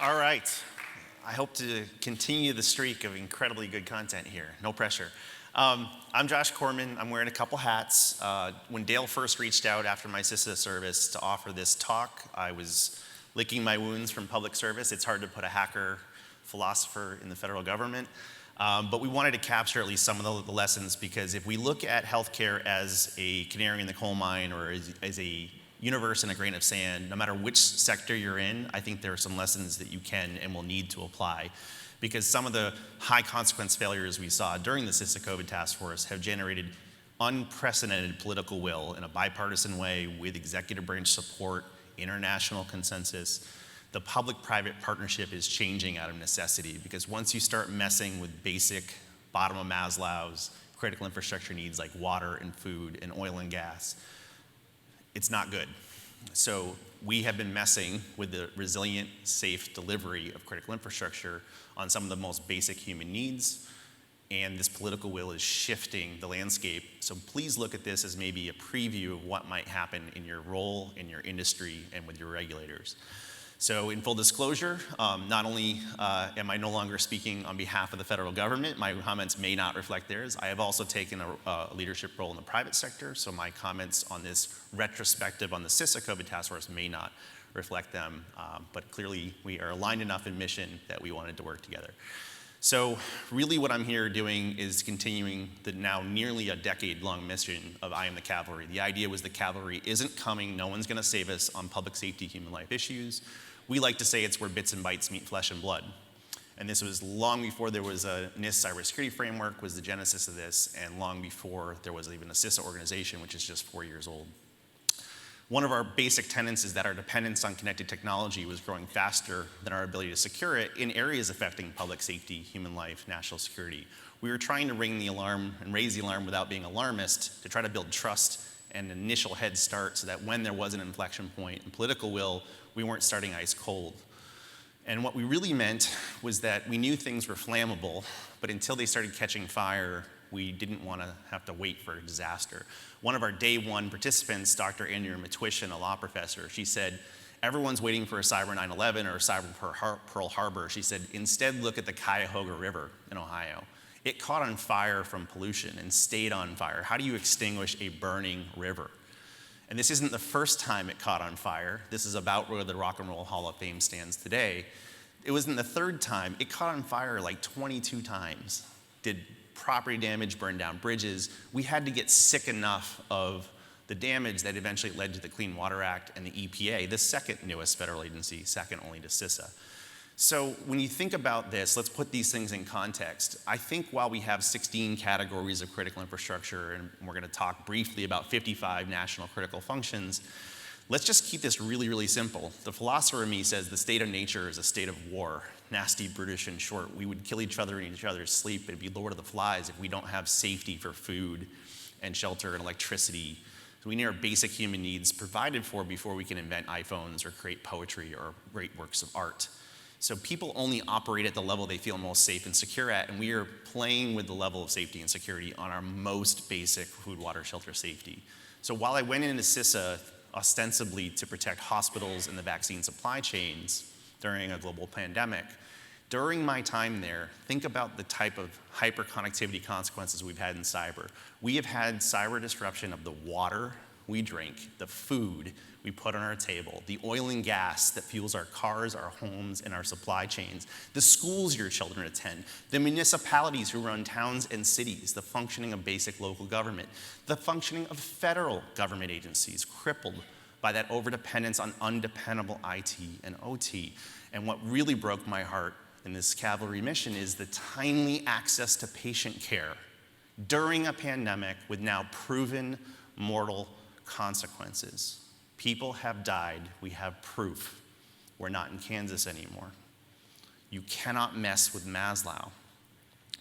All right. I hope to continue the streak of incredibly good content here. No pressure. I'm Josh Corman. I'm wearing a couple hats. When Dale first reached out after my CISA service to offer this talk, I was licking my wounds from public service. It's hard to put a hacker philosopher in the federal government. But we wanted to capture at least some of the lessons, because if we look at healthcare as a canary in the coal mine or as a universe in a grain of sand, no matter which sector you're in, I think there are some lessons that you can and will need to apply, because some of the high consequence failures we saw during the CISA COVID task force have generated unprecedented political will in a bipartisan way with executive branch support, international consensus. The public-private partnership is changing out of necessity, because once you start messing with basic bottom of Maslow's critical infrastructure needs like water and food and oil and gas, it's not good. So we have been messing with the resilient, safe delivery of critical infrastructure on some of the most basic human needs, and this political will is shifting the landscape. So please look at this as maybe a preview of what might happen in your role, in your industry, and with your regulators. So in full disclosure, not only am I no longer speaking on behalf of the federal government, my comments may not reflect theirs. I have also taken a leadership role in the private sector, so my comments on this retrospective on the CISA COVID task force may not reflect them, but clearly we are aligned enough in mission that we wanted to work together. So really what I'm here doing is continuing the now nearly a decade-long mission of I Am The Cavalry. The idea was the cavalry isn't coming, no one's gonna save us on public safety, human life issues. We like to say it's where bits and bytes meet flesh and blood. And this was long before there was a NIST cybersecurity framework was the genesis of this, and long before there was even a CISA organization, which is just 4 years old. One of our basic tenets is that our dependence on connected technology was growing faster than our ability to secure it in areas affecting public safety, human life, national security. We were trying to ring the alarm and raise the alarm without being alarmist to try to build trust and an initial head start so that when there was an inflection point in political will, we weren't starting ice cold. And what we really meant was that we knew things were flammable, but until they started catching fire, we didn't want to have to wait for a disaster. One of our day one participants, Dr. Andrea Matwishin, a law professor, she said, everyone's waiting for a cyber 9/11 or a cyber Pearl Harbor. She said, instead look at the Cuyahoga River in Ohio. It caught on fire from pollution and stayed on fire. How do you extinguish a burning river? And this isn't the first time it caught on fire. This is about where the Rock and Roll Hall of Fame stands today. It wasn't the third time. It caught on fire like 22 times. Did property damage, burned down bridges. We had to get sick enough of the damage that eventually led to the Clean Water Act and the EPA, the second newest federal agency, second only to CISA. So when you think about this, let's put these things in context. I think while we have 16 categories of critical infrastructure, and we're going to talk briefly about 55 national critical functions, let's just keep this really, really simple. The philosopher in me says the state of nature is a state of war. Nasty, brutish, and short. We would kill each other in each other's sleep. It'd be Lord of the Flies if we don't have safety for food and shelter and electricity. So we need our basic human needs provided for before we can invent iPhones or create poetry or great works of art. So people only operate at the level they feel most safe and secure at, and we are playing with the level of safety and security on our most basic food, water, shelter, safety. So while I went into CISA ostensibly to protect hospitals and the vaccine supply chains during a global pandemic, during my time there, think about the type of hyperconnectivity consequences we've had in cyber. We have had cyber disruption of the water we drink, the food we put on our table, the oil and gas that fuels our cars, our homes, and our supply chains, the schools your children attend, the municipalities who run towns and cities, the functioning of basic local government, the functioning of federal government agencies crippled by that overdependence on undependable IT and OT. And what really broke my heart in this cavalry mission is the timely access to patient care during a pandemic with now proven mortal consequences. People have died. We have proof. We're not in Kansas anymore. You cannot mess with Maslow.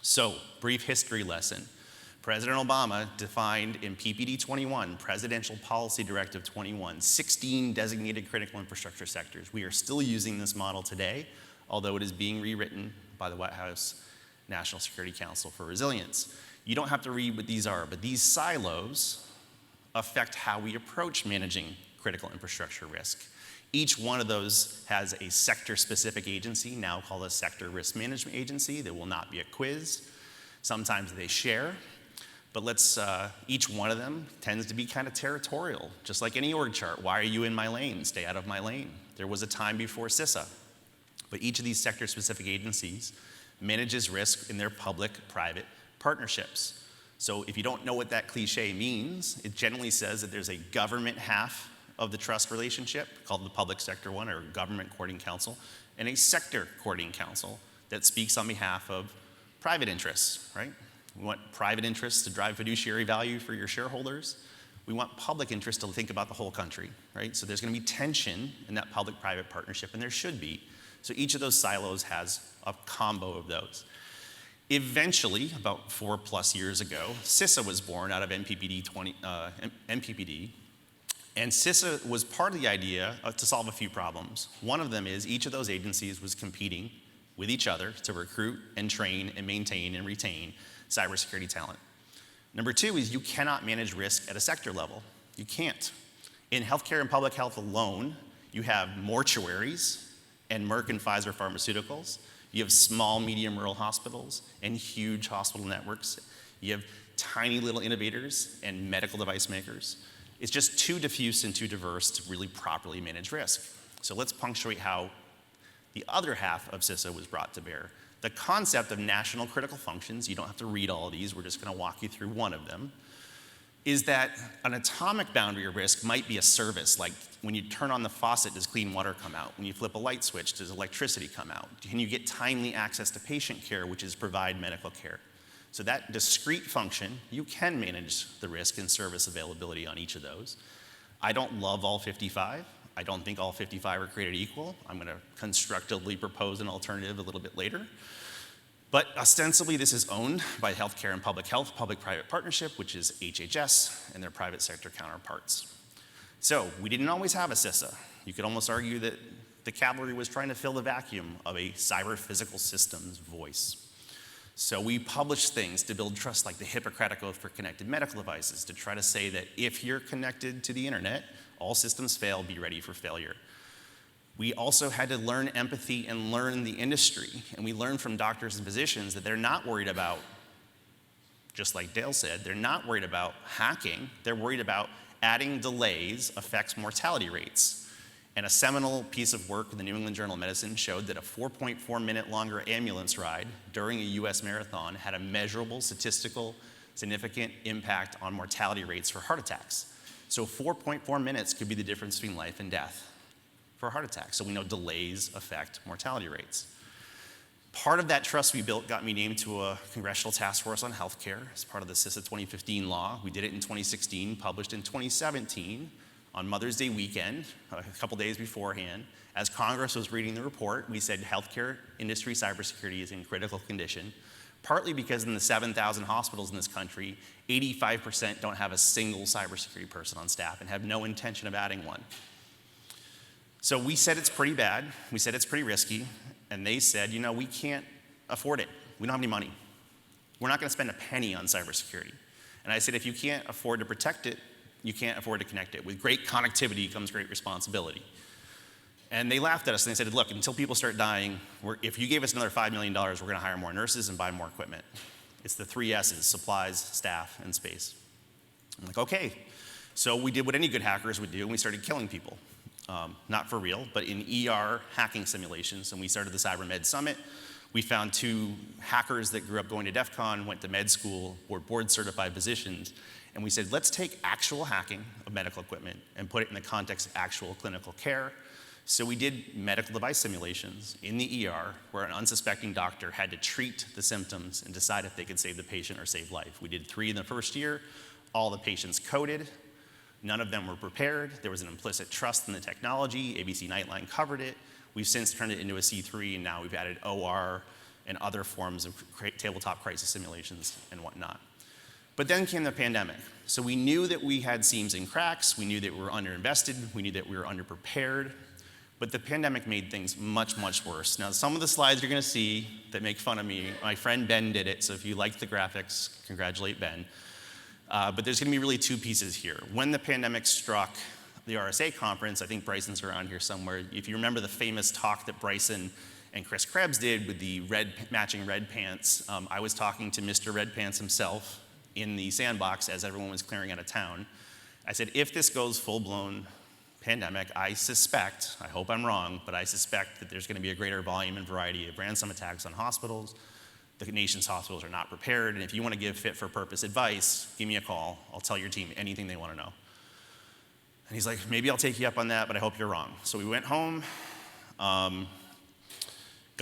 So, brief history lesson. President Obama defined in PPD 21, Presidential Policy Directive 21, 16 designated critical infrastructure sectors. We are still using this model today, although it is being rewritten by the White House National Security Council for Resilience. You don't have to read what these are, but these silos affect how we approach managing critical infrastructure risk. Each one of those has a sector-specific agency, now called a sector risk management agency. There will not be a quiz. Sometimes they share, but each one of them tends to be kind of territorial, just like any org chart. Why are you in my lane? Stay out of my lane. There was a time before CISA, but each of these sector-specific agencies manages risk in their public-private partnerships. So if you don't know what that cliche means, it generally says that there's a government half of the trust relationship, called the public sector one, or government courting counsel, and a sector courting counsel that speaks on behalf of private interests, right? We want private interests to drive fiduciary value for your shareholders. We want public interest to think about the whole country, right? So there's going to be tension in that public-private partnership, and there should be. So each of those silos has a combo of those. Eventually, about 4+ years ago, CISA was born out of MPPD. And CISA was part of the idea to solve a few problems. One of them is each of those agencies was competing with each other to recruit and train and maintain and retain cybersecurity talent. Number two is you cannot manage risk at a sector level. You can't. In healthcare and public health alone, you have mortuaries and Merck and Pfizer pharmaceuticals. You have small, medium, rural hospitals and huge hospital networks. You have tiny little innovators and medical device makers. It's just too diffuse and too diverse to really properly manage risk. So let's punctuate how the other half of CISA was brought to bear. The concept of national critical functions, you don't have to read all of these, we're just going to walk you through one of them, is that an atomic boundary of risk might be a service, like when you turn on the faucet, does clean water come out? When you flip a light switch, does electricity come out? Can you get timely access to patient care, which is provide medical care? So that discrete function, you can manage the risk and service availability on each of those. I don't love all 55. I don't think all 55 are created equal. I'm going to constructively propose an alternative a little bit later. But ostensibly, this is owned by Healthcare and Public Health Public-Private Partnership, which is HHS and their private sector counterparts. So we didn't always have a CISA. You could almost argue that the cavalry was trying to fill the vacuum of a cyber-physical systems voice. So we published things to build trust, like the Hippocratic Oath for connected medical devices, to try to say that if you're connected to the internet, all systems fail, be ready for failure. We also had to learn empathy and learn the industry. And we learned from doctors and physicians that they're not worried about, just like Dale said, they're not worried about hacking. They're worried about adding delays affects mortality rates. And a seminal piece of work in the New England Journal of Medicine showed that a 4.4 minute longer ambulance ride during a US marathon had a measurable statistical significant impact on mortality rates for heart attacks. So 4.4 minutes could be the difference between life and death for a heart attack. So we know delays affect mortality rates. Part of that trust we built got me named to a congressional task force on healthcare as part of the CISA 2015 law. We did it in 2016, published in 2017 on Mother's Day weekend, a couple days beforehand. As Congress was reading the report, we said healthcare industry cybersecurity is in critical condition, partly because in the 7,000 hospitals in this country, 85% don't have a single cybersecurity person on staff and have no intention of adding one. So we said it's pretty bad, we said it's pretty risky, and they said, you know, we can't afford it. We don't have any money. We're not gonna spend a penny on cybersecurity. And I said, if you can't afford to protect it, you can't afford to connect it. With great connectivity comes great responsibility. And they laughed at us and they said, look, until people start dying, if you gave us another $5 million, we're gonna hire more nurses and buy more equipment. It's the 3 S's, supplies, staff, and space. I'm like, okay. So we did what any good hackers would do, and we started killing people. Not for real, but in ER hacking simulations. And we started the CyberMed Summit. We found 2 hackers that grew up going to DEF CON, went to med school, were board certified physicians. And we said, let's take actual hacking of medical equipment and put it in the context of actual clinical care. So we did medical device simulations in the ER where an unsuspecting doctor had to treat the symptoms and decide if they could save the patient or save life. We did 3 in the first year. All the patients coded. None of them were prepared. There was an implicit trust in the technology. ABC Nightline covered it. We've since turned it into a C3, and now we've added OR and other forms of tabletop crisis simulations and whatnot. But then came the pandemic. So we knew that we had seams and cracks. We knew that we were underinvested. We knew that we were underprepared. But the pandemic made things much, much worse. Now, some of the slides you're going to see that make fun of me, my friend Ben did it, so if you like the graphics, congratulate Ben. But there's going to be really 2 pieces here. When the pandemic struck, the RSA conference, I think Bryson's around here somewhere. If you remember the famous talk that Bryson and Chris Krebs did with the matching red pants, I was talking to Mr. Red Pants himself in the sandbox as everyone was clearing out of town. I said, if this goes full-blown pandemic, I suspect, I hope I'm wrong, but I suspect that there's going to be a greater volume and variety of ransom attacks on hospitals. The nation's hospitals are not prepared, and if you want to give fit-for-purpose advice, give me a call. I'll tell your team anything they want to know. And he's like, maybe I'll take you up on that, but I hope you're wrong. So we went home, got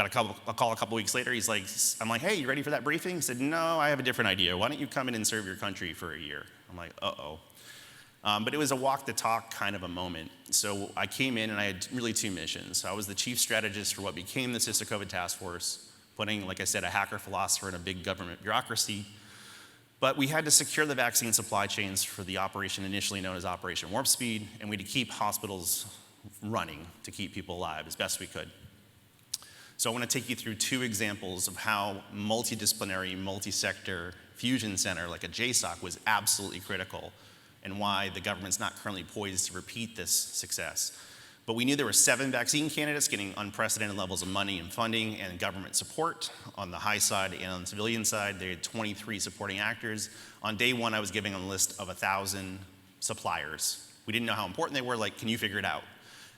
a call a couple weeks later. He's like, I'm like, hey, you ready for that briefing? He said, no, I have a different idea. Why don't you come in and serve your country for a year? I'm like, uh-oh. But it was a walk the talk kind of a moment. So I came in and I had really two missions. So I was the chief strategist for what became the CISA COVID task force, putting, like I said, a hacker philosopher in a big government bureaucracy. But we had to secure the vaccine supply chains for the operation initially known as Operation Warp Speed, and we had to keep hospitals running to keep people alive as best we could. So I want to take you through two examples of how multidisciplinary, multi-sector fusion center like a JSOC was absolutely critical, and why the government's not currently poised to repeat this success. But we knew there were 7 vaccine candidates getting unprecedented levels of money and funding and government support on the high side and on the civilian side. They had 23 supporting actors. On day 1, I was giving them a list of 1,000 suppliers. We didn't know how important they were, like, can you figure it out?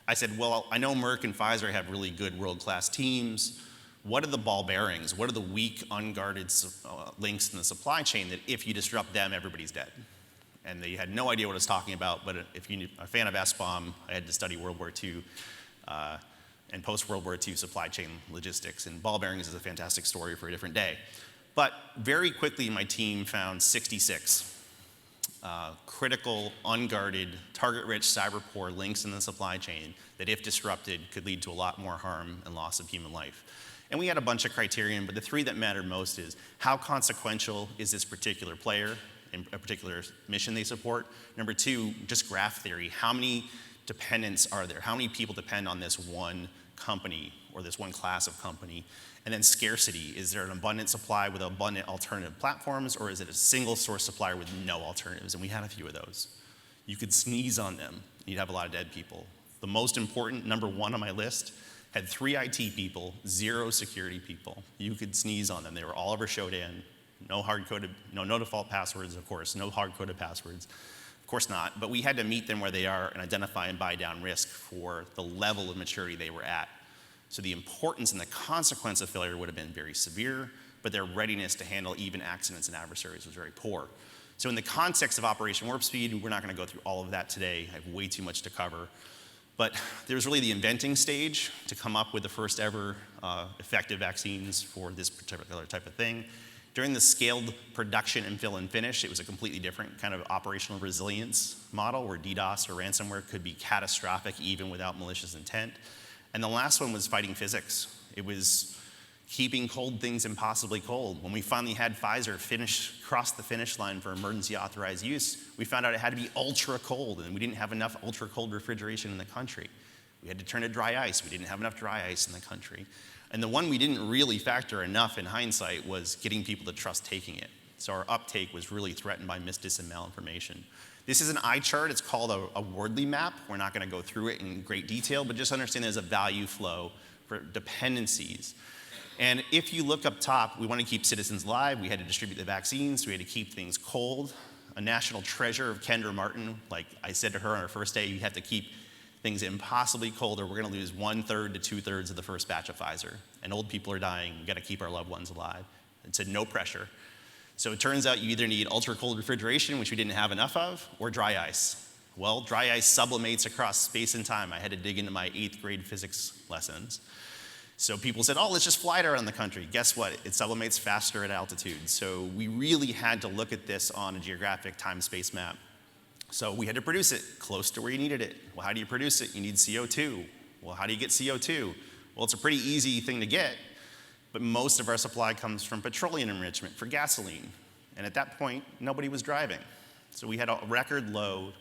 I said, well, I know Merck and Pfizer have really good world-class teams. What are the ball bearings? What are the weak, unguarded links in the supply chain that if you disrupt them, everybody's dead? And they had no idea what I was talking about, but if you're a fan of SBOM, I had to study World War II and post-World War II supply chain logistics, and ball bearings is a fantastic story for a different day. But very quickly, my team found 66 critical, unguarded, target-rich, cyber-poor links in the supply chain that, if disrupted, could lead to a lot more harm and loss of human life. And we had a bunch of criterion, but the 3 that mattered most is how consequential is this particular player in a particular mission they support. Number 2, just graph theory. How many dependents are there? How many people depend on this one company or this one class of company? And then scarcity. Is there an abundant supply with abundant alternative platforms, or is it a single source supplier with no alternatives? And we had a few of those. You could sneeze on them, you'd have a lot of dead people. The most important, number 1 on my list, had 3 IT people, 0 security people. You could sneeze on them. They were Oliver Shodan. No default passwords, of course, no hard-coded passwords. Of course not, but we had to meet them where they are and identify and buy down risk for the level of maturity they were at. So the importance and the consequence of failure would have been very severe, but their readiness to handle even accidents and adversaries was very poor. So in the context of Operation Warp Speed, we're not going to go through all of that today. I have way too much to cover. But there was really the inventing stage to come up with the first ever effective vaccines for this particular type of thing. During the scaled production and fill and finish, it was a completely different kind of operational resilience model where DDoS or ransomware could be catastrophic even without malicious intent. And the last one was fighting physics. It was keeping cold things impossibly cold. When we finally had Pfizer cross the finish line for emergency authorized use, we found out it had to be ultra cold, and we didn't have enough ultra cold refrigeration in the country. We had to turn to dry ice. We didn't have enough dry ice in the country. And the one we didn't really factor enough in hindsight was getting people to trust taking it. So our uptake was really threatened by misdis and malinformation. This is an eye chart. It's called a Wordley map. We're not going to go through it in great detail, but just understand there's a value flow for dependencies. And if you look up top, we want to keep citizens alive. We had to distribute the vaccines. We had to keep things cold. A national treasure of Kendra Martin, like I said to her on her first day, you have to keep things impossibly cold or we're going to lose 1/3 to 2/3 of the first batch of Pfizer. And old people are dying. We've got to keep our loved ones alive. It said no pressure. So it turns out you either need ultra-cold refrigeration, which we didn't have enough of, or dry ice. Well, dry ice sublimates across space and time. I had to dig into my 8th grade physics lessons. So people said, oh, let's just fly it around the country. Guess what? It sublimates faster at altitude. So we really had to look at this on a geographic time-space map. So we had to produce it close to where you needed it. Well, how do you produce it? You need CO2. Well, how do you get CO2? Well, it's a pretty easy thing to get, but most of our supply comes from petroleum enrichment for gasoline. And at that point, nobody was driving. So we had a record low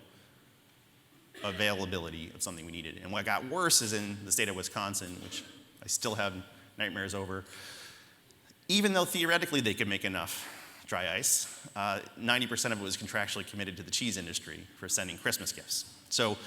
availability of something we needed. And what got worse is in the state of Wisconsin, which I still have nightmares over. Even though theoretically they could make enough dry ice, 90% of it was contractually committed to the cheese industry for sending Christmas gifts. So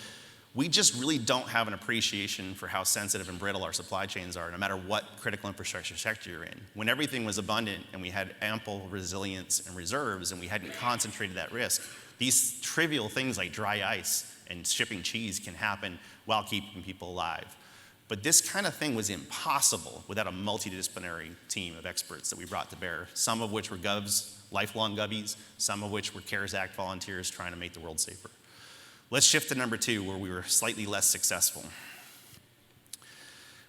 We just really don't have an appreciation for how sensitive and brittle our supply chains are, no matter what critical infrastructure sector you're in. When everything was abundant and we had ample resilience and reserves and we hadn't concentrated that risk, these trivial things like dry ice and shipping cheese can happen while keeping people alive. But this kind of thing was impossible without a multidisciplinary team of experts that we brought to bear, some of which were Govs, lifelong Gubbies, some of which were CARES Act volunteers trying to make the world safer. Let's shift to number 2, where we were slightly less successful.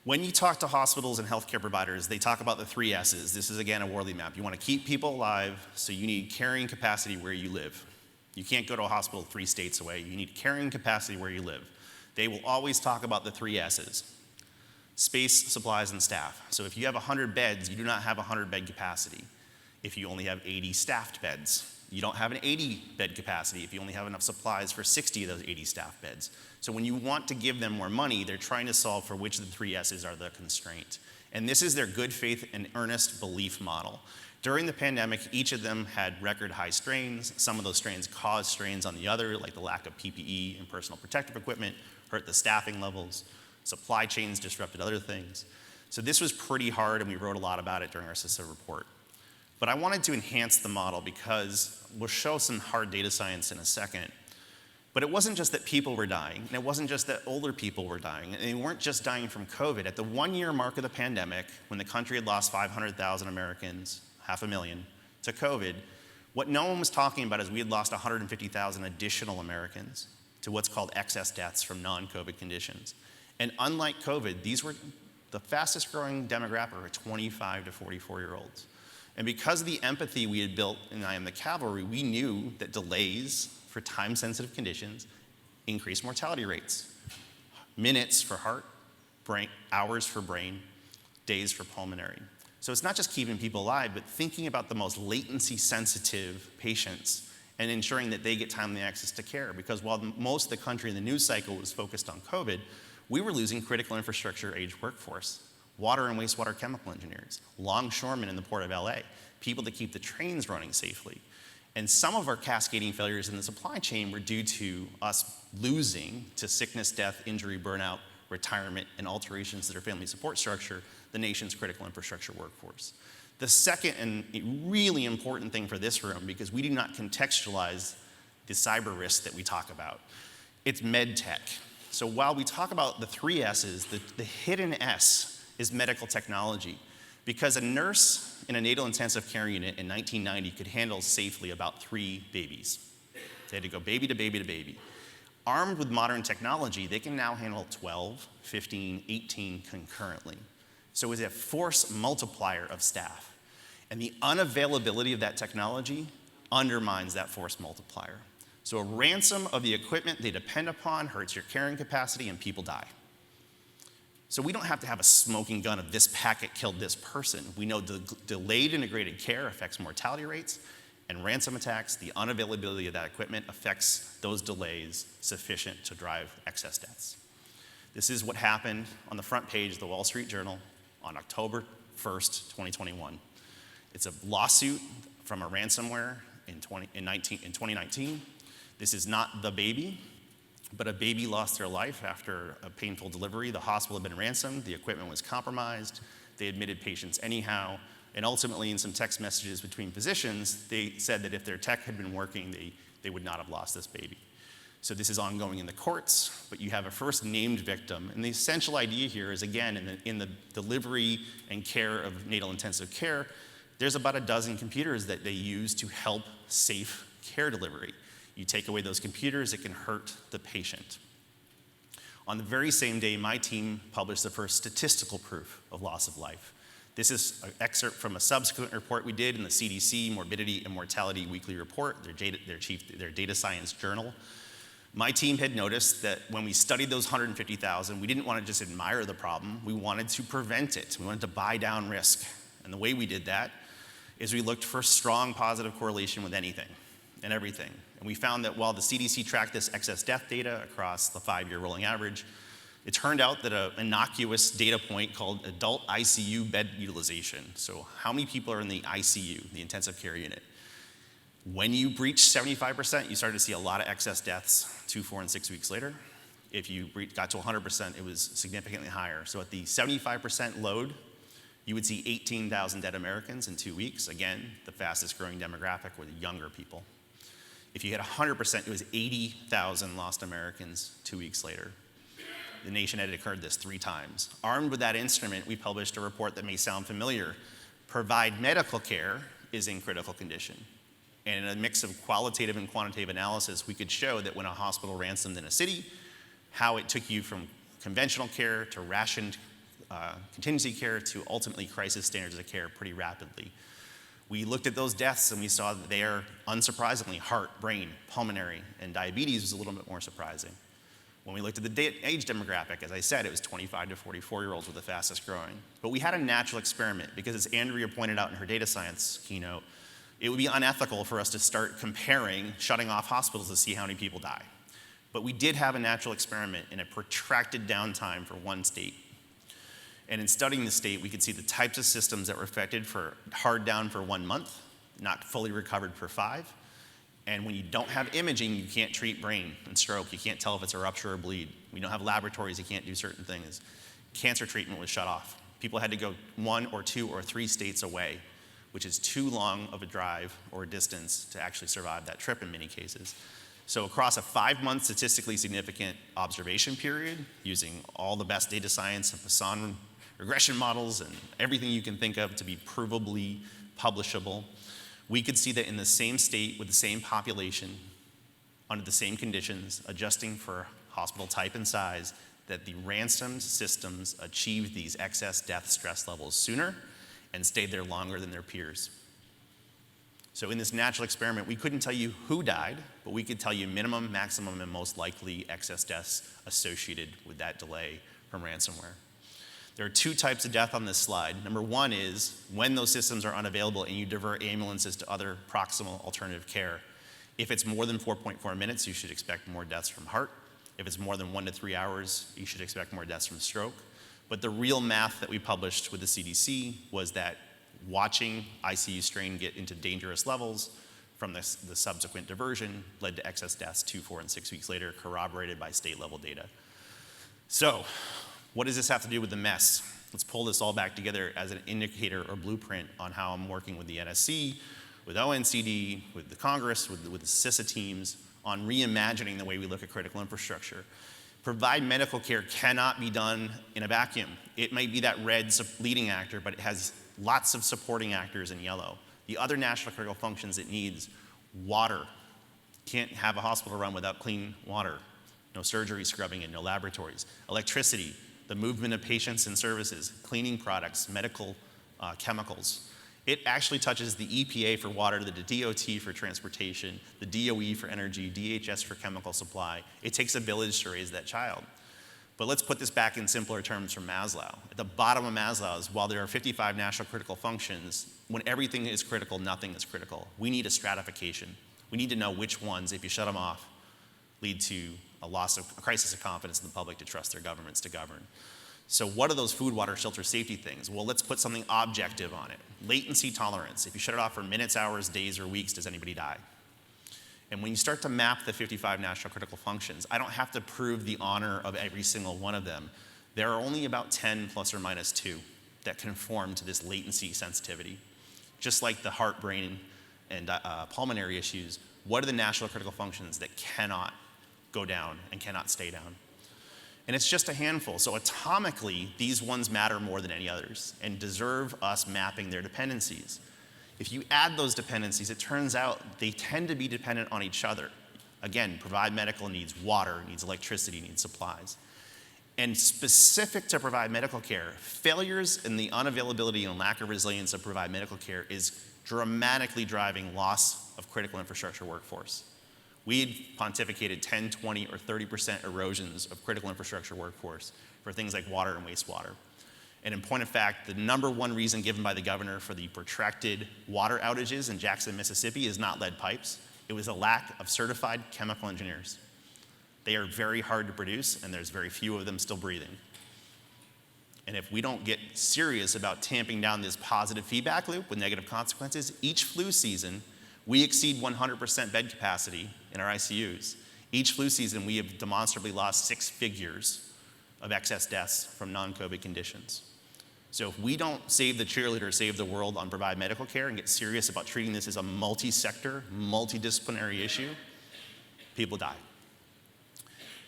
When you talk to hospitals and healthcare providers, they talk about the 3 S's. This is, again, a Worley map. You want to keep people alive, so you need carrying capacity where you live. You can't go to a hospital 3 states away. You need carrying capacity where you live. They will always talk about the 3 S's: space, supplies, and staff. So if you have 100 beds, you do not have 100 bed capacity. If you only have 80 staffed beds, you don't have an 80 bed capacity if you only have enough supplies for 60 of those 80 staff beds. So when you want to give them more money, they're trying to solve for which of the 3 S's are the constraint. And this is their good faith and earnest belief model. During the pandemic, each of them had record high strains. Some of those strains caused strains on the other, like the lack of PPE and personal protective equipment, hurt the staffing levels. Supply chains disrupted other things. So this was pretty hard, and we wrote a lot about it during our CISA report. But I wanted to enhance the model because we'll show some hard data science in a second. But it wasn't just that people were dying, and it wasn't just that older people were dying, and they weren't just dying from COVID. At the 1-year mark of the pandemic, when the country had lost 500,000 Americans, 500,000, to COVID, what no one was talking about is we had lost 150,000 additional Americans to what's called excess deaths from non-COVID conditions. And unlike COVID, these were the fastest growing demographic were 25 to 44-year-olds. And because of the empathy we had built in I Am The Cavalry, we knew that delays for time-sensitive conditions increase mortality rates. Minutes for heart, brain, hours for brain, days for pulmonary. So it's not just keeping people alive, but thinking about the most latency-sensitive patients and ensuring that they get timely access to care. Because while most of the country in the news cycle was focused on COVID, we were losing critical infrastructure age workforce. Water and wastewater chemical engineers, longshoremen in the Port of LA, people to keep the trains running safely. And some of our cascading failures in the supply chain were due to us losing to sickness, death, injury, burnout, retirement, and alterations to their family support structure, the nation's critical infrastructure workforce. The second and really important thing for this room, because we do not contextualize the cyber risk that we talk about, it's med tech. So while we talk about the 3 S's, the hidden S is medical technology, because a nurse in a natal intensive care unit in 1990 could handle safely about 3 babies. They had to go baby to baby to baby. Armed with modern technology, they can now handle 12, 15, 18 concurrently. So it's a force multiplier of staff. And the unavailability of that technology undermines that force multiplier. So a ransom of the equipment they depend upon hurts your carrying capacity and people die. So we don't have to have a smoking gun of this packet killed this person. We know delayed integrated care affects mortality rates, and ransom attacks, the unavailability of that equipment affects those delays sufficient to drive excess deaths. This is what happened on the front page of the Wall Street Journal on October 1st, 2021. It's a lawsuit from a ransomware in 2019. This is not the baby, but a baby lost their life after a painful delivery. The hospital had been ransomed, the equipment was compromised, they admitted patients anyhow, and ultimately in some text messages between physicians, they said that if their tech had been working, they would not have lost this baby. So this is ongoing in the courts, but you have a first named victim, and the essential idea here is, again, in the delivery and care of natal intensive care, there's about a dozen computers that they use to help safe care delivery. You take away those computers, it can hurt the patient. On the very same day, my team published the first statistical proof of loss of life. This is an excerpt from a subsequent report we did in the CDC Morbidity and Mortality Weekly Report, their data science journal. My team had noticed that when we studied those 150,000, we didn't want to just admire the problem, we wanted to prevent it. We wanted to buy down risk. And the way we did that is we looked for strong positive correlation with anything and everything. And we found that while the CDC tracked this excess death data across the 5-year rolling average, it turned out that an innocuous data point called adult ICU bed utilization, so how many people are in the ICU, the intensive care unit, when you breach 75%, you started to see a lot of excess deaths 2, 4, and 6 weeks later. If you got to 100%, it was significantly higher. So at the 75% load, you would see 18,000 dead Americans in 2 weeks. Again, the fastest growing demographic were the younger people. If you hit 100%, it was 80,000 lost Americans 2 weeks later. The nation had occurred this 3 times. Armed with that instrument, we published a report that may sound familiar. Provide medical care is in critical condition. And in a mix of qualitative and quantitative analysis, we could show that when a hospital ransomed in a city, how it took you from conventional care to rationed contingency care to ultimately crisis standards of care pretty rapidly. We looked at those deaths and we saw that they are, unsurprisingly, heart, brain, pulmonary, and diabetes was a little bit more surprising. When we looked at the age demographic, as I said, it was 25 to 44-year-olds were the fastest growing. But we had a natural experiment because, as Andrea pointed out in her data science keynote, it would be unethical for us to start comparing shutting off hospitals to see how many people die. But we did have a natural experiment in a protracted downtime for one state. And in studying the state, we could see the types of systems that were affected for hard down for 1 month, not fully recovered for 5. And when you don't have imaging, you can't treat brain and stroke. You can't tell if it's a rupture or bleed. We don't have laboratories, you can't do certain things. Cancer treatment was shut off. People had to go 1 or 2 or 3 states away, which is too long of a drive or a distance to actually survive that trip in many cases. So across a 5-month statistically significant observation period, using all the best data science and Poisson regression models and everything you can think of to be provably publishable, we could see that in the same state with the same population, under the same conditions, adjusting for hospital type and size, that the ransomed systems achieved these excess death stress levels sooner and stayed there longer than their peers. So in this natural experiment, we couldn't tell you who died, but we could tell you minimum, maximum, and most likely excess deaths associated with that delay from ransomware. There are 2 types of death on this slide. Number 1 is when those systems are unavailable and you divert ambulances to other proximal alternative care. If it's more than 4.4 minutes, you should expect more deaths from heart. If it's more than 1 to 3 hours, you should expect more deaths from stroke. But the real math that we published with the CDC was that watching ICU strain get into dangerous levels from the subsequent diversion led to excess deaths 2, 4, and 6 weeks later, corroborated by state-level data. So, what does this have to do with the mess? Let's pull this all back together as an indicator or blueprint on how I'm working with the NSC, with ONCD, with the Congress, with the CISA teams on reimagining the way we look at critical infrastructure. Provide medical care cannot be done in a vacuum. It might be that red leading actor, but it has lots of supporting actors in yellow. The other national critical functions it needs: water. Can't have a hospital run without clean water. No surgery scrubbing and no laboratories. Electricity, the movement of patients and services, cleaning products, medical chemicals. It actually touches the EPA for water, the DOT for transportation, the DOE for energy, DHS for chemical supply. It takes a village to raise that child. But let's put this back in simpler terms from Maslow. At the bottom of Maslow is, while there are 55 national critical functions, when everything is critical, nothing is critical. We need a stratification. We need to know which ones, if you shut them off, lead to a crisis of confidence in the public to trust their governments to govern. So what are those food, water, shelter, safety things? Well, let's put something objective on it. Latency tolerance. If you shut it off for minutes, hours, days, or weeks, does anybody die? And when you start to map the 55 national critical functions, I don't have to prove the honor of every single one of them. There are only about 10 plus or minus 2 that conform to this latency sensitivity. Just like the heart, brain, and pulmonary issues, what are the national critical functions that cannot go down and cannot stay down? And it's just a handful. So atomically, these ones matter more than any others and deserve us mapping their dependencies. If you add those dependencies, it turns out they tend to be dependent on each other. Again, provide medical needs water, needs electricity, needs supplies. And specific to provide medical care, failures in the unavailability and lack of resilience of provide medical care is dramatically driving loss of critical infrastructure workforce. We had pontificated 10, 20, or 30% erosions of critical infrastructure workforce for things like water and wastewater. And in point of fact, the number 1 reason given by the governor for the protracted water outages in Jackson, Mississippi is not lead pipes. It was a lack of certified chemical engineers. They are very hard to produce, and there's very few of them still breathing. And if we don't get serious about tamping down this positive feedback loop with negative consequences, each flu season, we exceed 100% bed capacity in our ICUs. Each flu season, we have demonstrably lost 6 figures of excess deaths from non-COVID conditions. So if we don't save the cheerleader, save the world on provide medical care and get serious about treating this as a multi-sector, multidisciplinary issue, people die.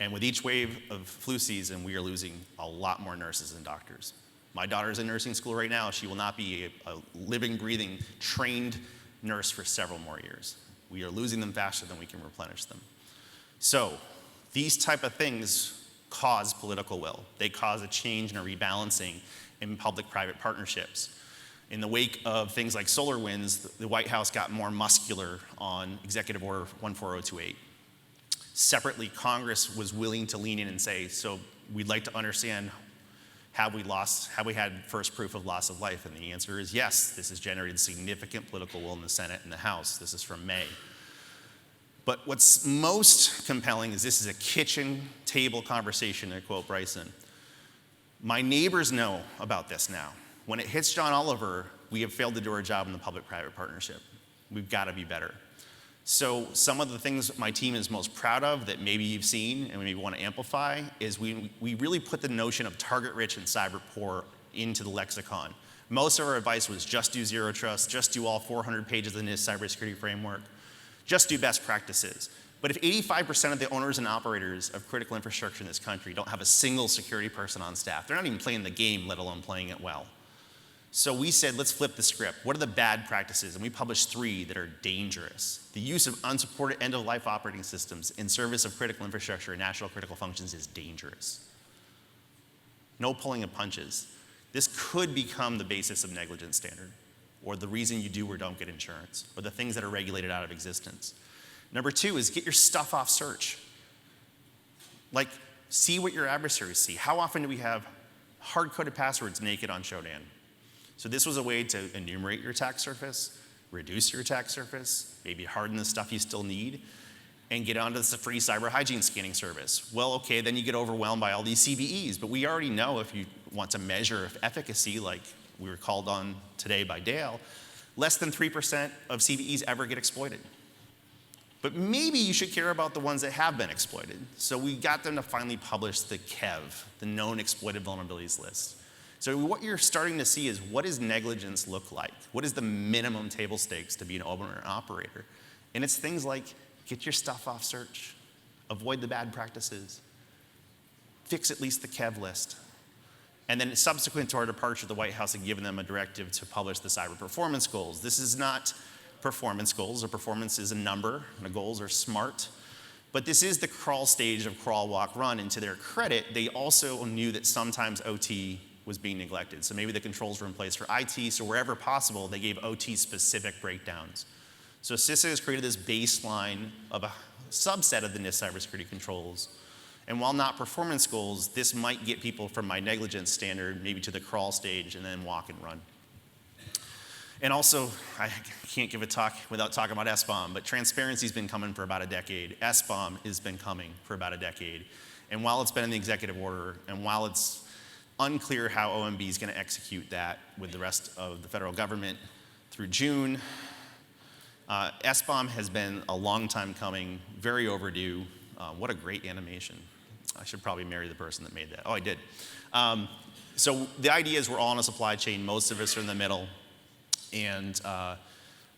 And with each wave of flu season, we are losing a lot more nurses and doctors. My daughter's in nursing school right now. She will not be a living, breathing, trained nurse for several more years. We are losing them faster than we can replenish them. So these type of things cause political will. They cause a change and a rebalancing in public-private partnerships. In the wake of things like SolarWinds, the White House got more muscular on Executive Order 14028. Separately, Congress was willing to lean in and say, so we'd like to understand, have we had first proof of loss of life? And the answer is yes. This has generated significant political will in the Senate and the House. This is from May. But what's most compelling is this is a kitchen table conversation, to quote Bryson. My neighbors know about this now. When it hits John Oliver, we have failed to do our job in the public-private partnership. We've got to be better. So some of the things my team is most proud of that maybe you've seen and maybe want to amplify is we really put the notion of target-rich and cyber-poor into the lexicon. Most of our advice was just do zero trust, just do all 400 pages of the NIST cybersecurity framework, just do best practices. But if 85% of the owners and operators of critical infrastructure in this country don't have a single security person on staff, they're not even playing the game, let alone playing it well. So we said, let's flip the script. What are the bad practices? And we published 3 that are dangerous. The use of unsupported end-of-life operating systems in service of critical infrastructure and national critical functions is dangerous. No pulling of punches. This could become the basis of negligence standard, or the reason you do or don't get insurance, or the things that are regulated out of existence. Number 2 is get your stuff off search. Like, see what your adversaries see. How often do we have hard-coded passwords naked on Shodan? So this was a way to enumerate your attack surface, reduce your attack surface, maybe harden the stuff you still need, and get onto the free cyber hygiene scanning service. Well, okay, then you get overwhelmed by all these CVEs, but we already know if you want to measure efficacy, like we were called on today by Dale, less than 3% of CVEs ever get exploited. But maybe you should care about the ones that have been exploited. So we got them to finally publish the KEV, the known exploited vulnerabilities list. So what you're starting to see is, what does negligence look like? What is the minimum table stakes to be an owner and operator? And it's things like, get your stuff off search, avoid the bad practices, fix at least the KEV list. And then subsequent to our departure, the White House had given them a directive to publish the cyber performance goals. This is not performance goals. A performance is a number, and the goals are SMART. But this is the crawl stage of crawl, walk, run. And to their credit, they also knew that sometimes OT was being neglected. So maybe the controls were in place for IT, so wherever possible, they gave OT-specific breakdowns. So CISA has created this baseline of a subset of the NIST cybersecurity controls. And while not performance goals, this might get people from my negligence standard maybe to the crawl stage and then walk and run. And also, I can't give a talk without talking about SBOM, but transparency's been coming for about a decade. SBOM has been coming for about a decade. And while it's been in the executive order, and while it's unclear how OMB is going to execute that with the rest of the federal government through June, SBOM has been a long time coming, very overdue. What a great animation. I should probably marry the person that made that. Oh, I did. So the idea is we're all in a supply chain. Most of us are in the middle. And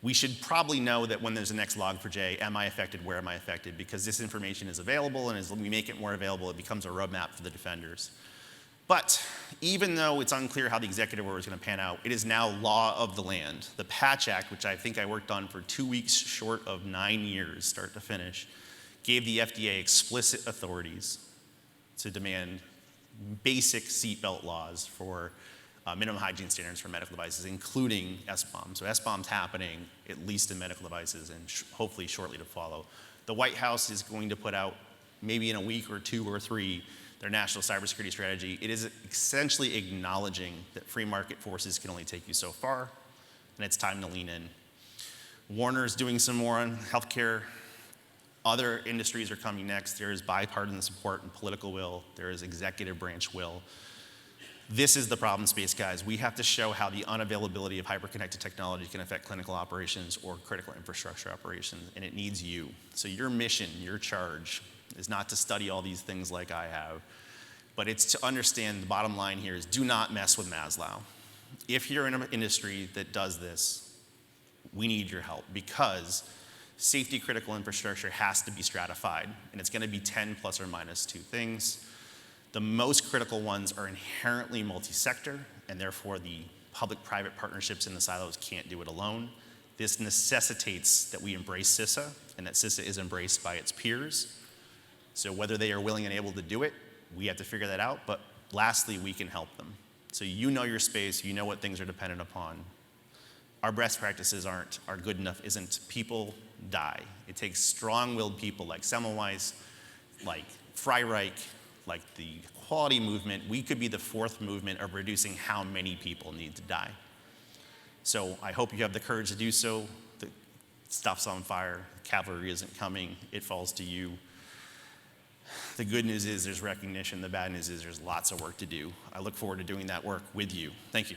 we should probably know that when there's a next log4j, am I affected, where am I affected? Because this information is available, and as we make it more available, it becomes a roadmap for the defenders. But even though it's unclear how the executive order is going to pan out, it is now law of the land. The Patch Act, which I think I worked on for 2 weeks short of 9 years, start to finish, gave the FDA explicit authorities to demand basic seatbelt laws for minimum hygiene standards for medical devices, including SBOM. So SBOM's happening, at least in medical devices, and hopefully shortly to follow. The White House is going to put out, maybe in a week or 2 or 3, their national cybersecurity strategy. It is essentially acknowledging that free market forces can only take you so far, and it's time to lean in. Warner's doing some more on healthcare. Other industries are coming next. There is bipartisan support and political will. There is executive branch will. This is the problem space, guys. We have to show how the unavailability of hyperconnected technology can affect clinical operations or critical infrastructure operations, and it needs you. So your mission, your charge, is not to study all these things like I have, but it's to understand the bottom line here is do not mess with Maslow. If you're in an industry that does this, we need your help because safety critical infrastructure has to be stratified, and it's going to be 10 plus or minus 2 things. The most critical ones are inherently multi-sector, and therefore the public-private partnerships in the silos can't do it alone. This necessitates that we embrace CISA, and that CISA is embraced by its peers. So whether they are willing and able to do it, we have to figure that out, but lastly, we can help them. So you know your space, you know what things are dependent upon. Our best practices are good enough, isn't people die. It takes strong-willed people like Semmelweis, like Freireich, like the equality movement. We could be the 4th movement of reducing how many people need to die. So I hope you have the courage to do so. The stuff's on fire. The cavalry isn't coming. It falls to you. The good news is there's recognition. The bad news is there's lots of work to do. I look forward to doing that work with you. Thank you.